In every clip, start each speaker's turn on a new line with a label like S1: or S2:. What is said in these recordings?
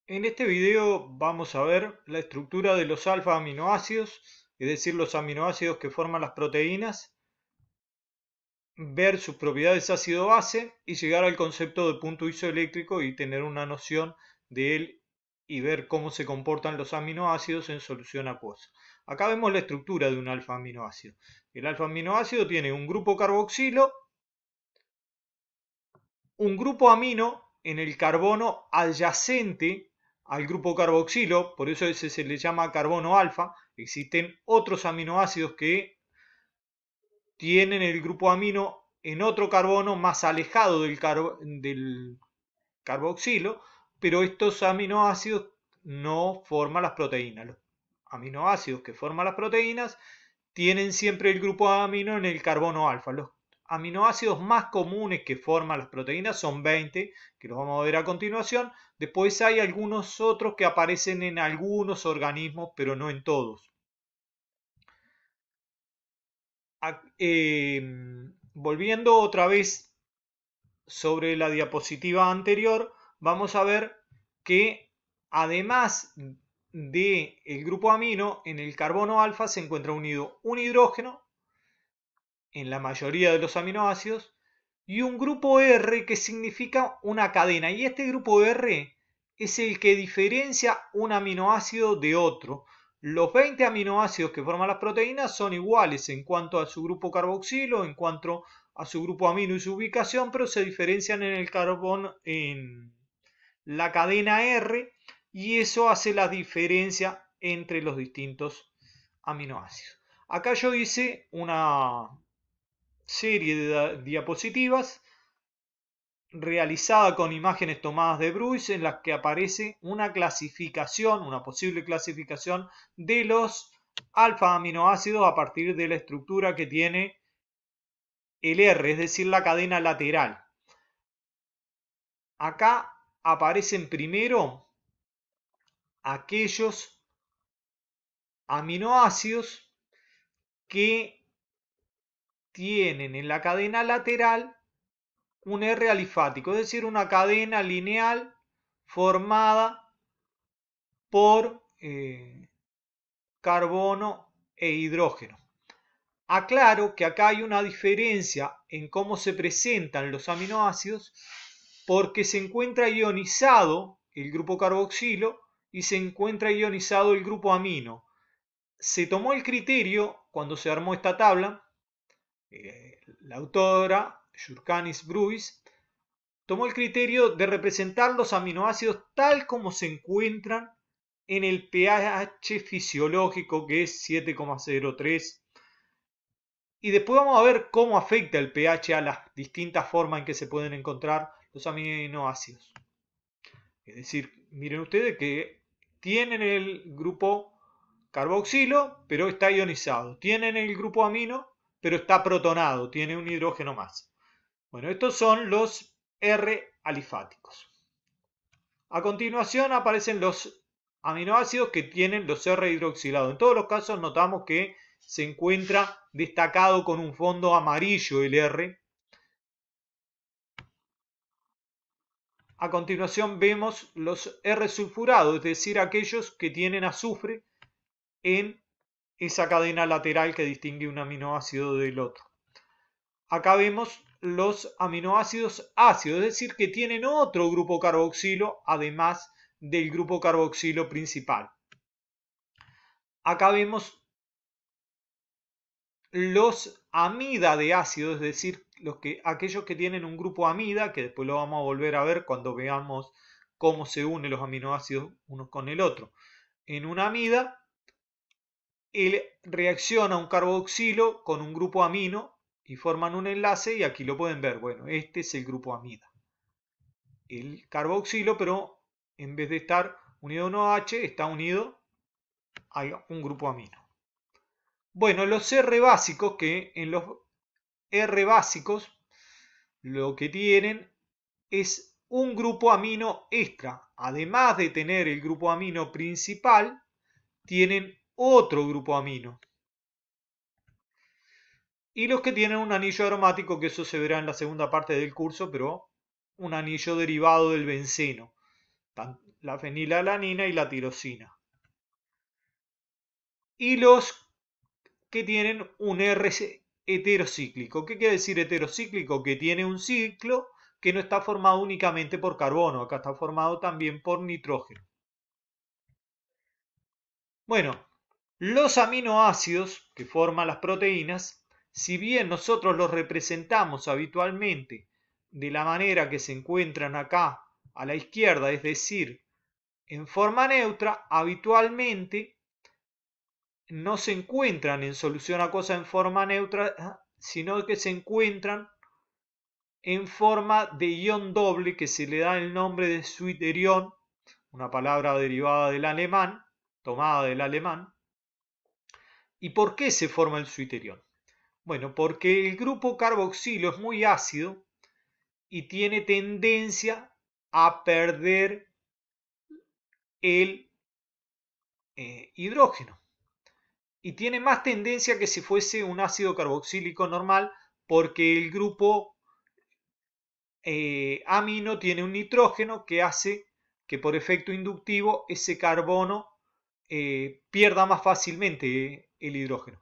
S1: En este video vamos a ver la estructura de los alfa aminoácidos, es decir, los aminoácidos que forman las proteínas, ver sus propiedades ácido-base y llegar al concepto de punto isoeléctrico y tener una noción de él y ver cómo se comportan los aminoácidos en solución acuosa. Acá vemos la estructura de un alfa aminoácido. El alfa aminoácido tiene un grupo carboxilo, un grupo amino en el carbono adyacente al grupo carboxilo, por eso ese se le llama carbono alfa. Existen otros aminoácidos que tienen el grupo amino en otro carbono más alejado del carboxilo, pero estos aminoácidos no forman las proteínas. Los aminoácidos que forman las proteínas tienen siempre el grupo amino en el carbono alfa. Los aminoácidos más comunes que forman las proteínas son 20, que los vamos a ver a continuación. Después hay algunos otros que aparecen en algunos organismos, pero no en todos. Volviendo otra vez sobre la diapositiva anterior, vamos a ver que además del grupo amino, en el carbono alfa se encuentra unido un hidrógeno en la mayoría de los aminoácidos y un grupo R que significa una cadena, y este grupo R es el que diferencia un aminoácido de otro. Los 20 aminoácidos que forman las proteínas son iguales en cuanto a su grupo carboxilo, en cuanto a su grupo amino y su ubicación, pero se diferencian en el carbono, en la cadena R, y eso hace la diferencia entre los distintos aminoácidos. Acá yo hice una serie de diapositivas realizada con imágenes tomadas de Bruce, en las que aparece una clasificación, una posible clasificación de los alfa aminoácidos a partir de la estructura que tiene el R, es decir, la cadena lateral. Acá aparecen primero aquellos aminoácidos que tienen en la cadena lateral un R alifático, es decir, una cadena lineal formada por carbono e hidrógeno. Aclaro que acá hay una diferencia en cómo se presentan los aminoácidos, porque se encuentra ionizado el grupo carboxilo y se encuentra ionizado el grupo amino. Se tomó el criterio, cuando se armó esta tabla, la autora Jurkanis Bruce tomó el criterio de representar los aminoácidos tal como se encuentran en el pH fisiológico, que es 7,03. Y después vamos a ver cómo afecta el pH a las distintas formas en que se pueden encontrar los aminoácidos. Es decir, miren ustedes que tienen el grupo carboxilo, pero está ionizado. Tienen el grupo amino, pero está protonado, tiene un hidrógeno más. Bueno, estos son los R alifáticos. A continuación aparecen los aminoácidos que tienen los R hidroxilados. En todos los casos notamos que se encuentra destacado con un fondo amarillo el R. A continuación vemos los R sulfurados, es decir, aquellos que tienen azufre en esa cadena lateral que distingue un aminoácido del otro. Acá vemos los aminoácidos ácidos, es decir, que tienen otro grupo carboxilo además del grupo carboxilo principal. Acá vemos los amida de ácido, es decir, aquellos que tienen un grupo amida, que después lo vamos a volver a ver cuando veamos cómo se unen los aminoácidos unos con el otro. En una amida, él reacciona un carboxilo con un grupo amino y forman un enlace, y aquí lo pueden ver. Bueno, este es el grupo amida. El carboxilo, pero en vez de estar unido a un OH, está unido a un grupo amino. Bueno, los R básicos, que en los R básicos lo que tienen es un grupo amino extra. Además de tener el grupo amino principal, tienen otro grupo amino. Y los que tienen un anillo aromático, que eso se verá en la segunda parte del curso, pero un anillo derivado del benceno. la fenilalanina y la tirosina. Y los que tienen un R heterocíclico. ¿Qué quiere decir heterocíclico? Que tiene un ciclo que no está formado únicamente por carbono, acá está formado también por nitrógeno. Bueno, los aminoácidos que forman las proteínas, si bien nosotros los representamos habitualmente de la manera que se encuentran acá a la izquierda, es decir, en forma neutra, habitualmente no se encuentran en solución acuosa en forma neutra, sino que se encuentran en forma de ion doble, que se le da el nombre de zwitterion, una palabra derivada del alemán, tomada del alemán. ¿Y por qué se forma el zwitterion? Bueno, porque el grupo carboxilo es muy ácido y tiene tendencia a perder el hidrógeno. Y tiene más tendencia que si fuese un ácido carboxílico normal, porque el grupo amino tiene un nitrógeno que hace que por efecto inductivo ese carbono pierda más fácilmente el hidrógeno.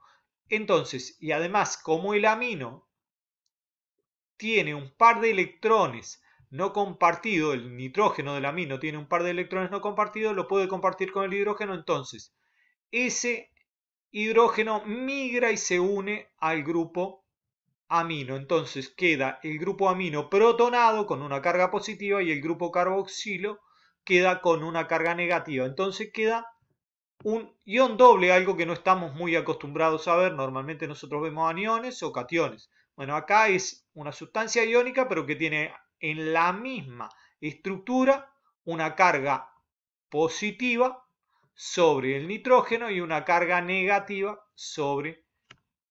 S1: Entonces, y además, como el amino tiene un par de electrones no compartido, el nitrógeno del amino tiene un par de electrones no compartidos, lo puede compartir con el hidrógeno, entonces ese hidrógeno migra y se une al grupo amino. Entonces queda el grupo amino protonado con una carga positiva y el grupo carboxilo queda con una carga negativa. Entonces queda un ion doble, algo que no estamos muy acostumbrados a ver. Normalmente nosotros vemos aniones o cationes. Bueno, acá es una sustancia iónica, pero que tiene en la misma estructura una carga positiva sobre el nitrógeno y una carga negativa sobre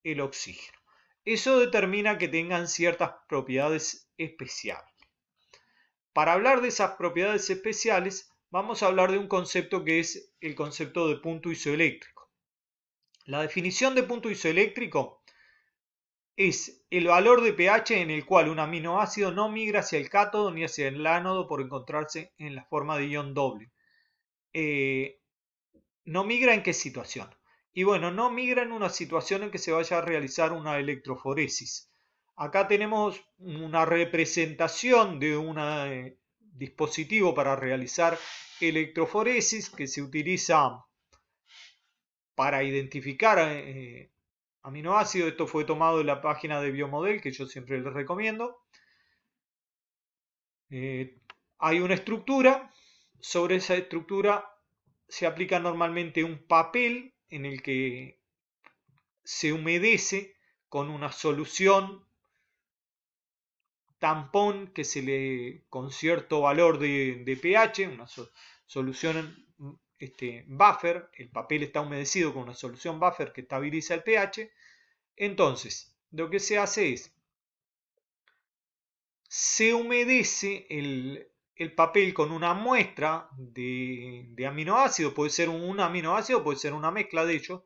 S1: el oxígeno. Eso determina que tengan ciertas propiedades especiales. Para hablar de esas propiedades especiales, vamos a hablar de un concepto que es el concepto de punto isoeléctrico. La definición de punto isoeléctrico es el valor de pH en el cual un aminoácido no migra hacia el cátodo ni hacia el ánodo por encontrarse en la forma de ion doble. ¿No migra en qué situación? Y bueno, no migra en una situación en que se vaya a realizar una electroforesis. Acá tenemos una representación de un dispositivo para realizar electroforesis que se utiliza para identificar aminoácidos. Esto fue tomado de la página de Biomodel, que yo siempre les recomiendo. Hay una estructura, sobre esa estructura se aplica normalmente un papel en el que se humedece con una solución tampón que se le con cierto valor de pH, una solución buffer. El papel está humedecido con una solución buffer que estabiliza el pH. Entonces, lo que se hace es, se humedece el papel con una muestra de aminoácidos, puede ser un aminoácido, puede ser una mezcla de ellos,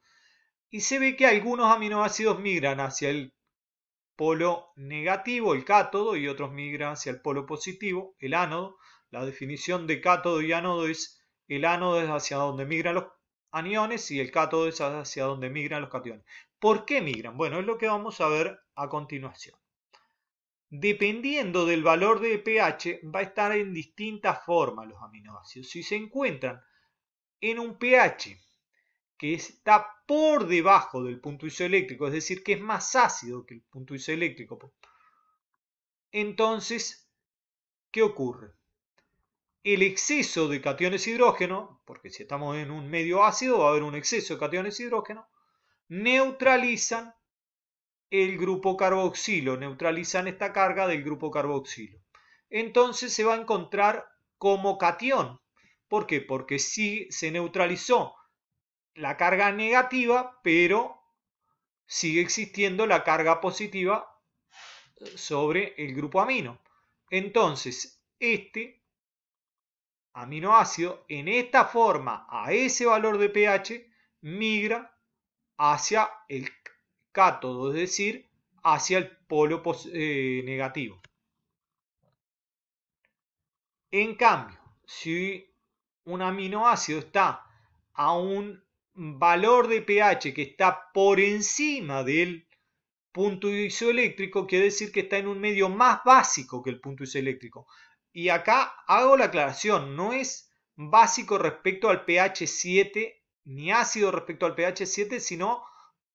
S1: y se ve que algunos aminoácidos migran hacia el polo negativo, el cátodo, y otros migran hacia el polo positivo, el ánodo. La definición de cátodo y ánodo es: el ánodo es hacia donde migran los aniones y el cátodo es hacia donde migran los cationes. ¿Por qué migran? Bueno, es lo que vamos a ver a continuación. Dependiendo del valor de pH, va a estar en distintas formas los aminoácidos. Si se encuentran en un pH que está por debajo del punto isoeléctrico, es decir, que es más ácido que el punto isoeléctrico, entonces, ¿qué ocurre? El exceso de cationes hidrógeno, porque si estamos en un medio ácido va a haber un exceso de cationes hidrógeno, neutralizan el grupo carboxilo, neutralizan esta carga del grupo carboxilo. Entonces se va a encontrar como catión. ¿Por qué? Porque sí se neutralizó la carga negativa, pero sigue existiendo la carga positiva sobre el grupo amino. Entonces, este aminoácido en esta forma, a ese valor de pH, migra hacia el cátodo, es decir, hacia el polo negativo. En cambio, si un aminoácido está a un valor de pH que está por encima del punto isoeléctrico, quiere decir que está en un medio más básico que el punto isoeléctrico. Y acá hago la aclaración, no es básico respecto al pH 7, ni ácido respecto al pH 7, sino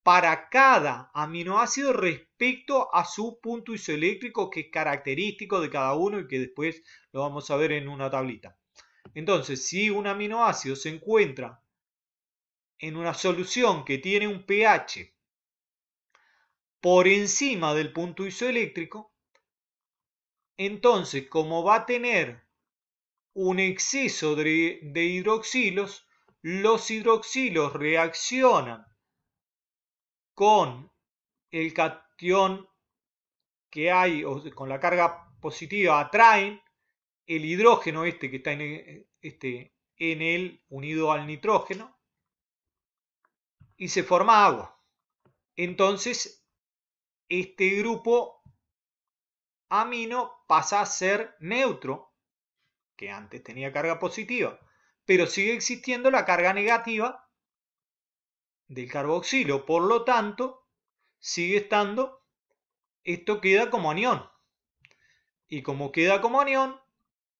S1: para cada aminoácido respecto a su punto isoeléctrico, que es característico de cada uno y que después lo vamos a ver en una tablita. Entonces, si un aminoácido se encuentra en una solución que tiene un pH por encima del punto isoeléctrico, entonces como va a tener un exceso de hidroxilos, los hidroxilos reaccionan con el catión que hay, o con la carga positiva, atraen el hidrógeno que está en él unido al nitrógeno y se forma agua. Entonces este grupo amino pasa a ser neutro, que antes tenía carga positiva, pero sigue existiendo la carga negativa del carboxilo, por lo tanto sigue estando, esto queda como anión, y como queda como anión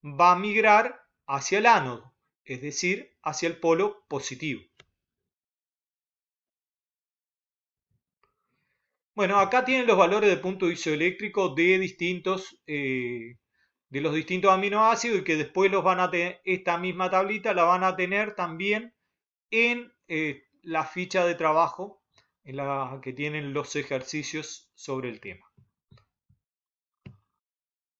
S1: va a migrar hacia el ánodo, es decir, hacia el polo positivo. Bueno, acá tienen los valores de punto isoeléctrico de los distintos aminoácidos, y que después los van a tener, esta misma tablita la van a tener también en la ficha de trabajo en la que tienen los ejercicios sobre el tema.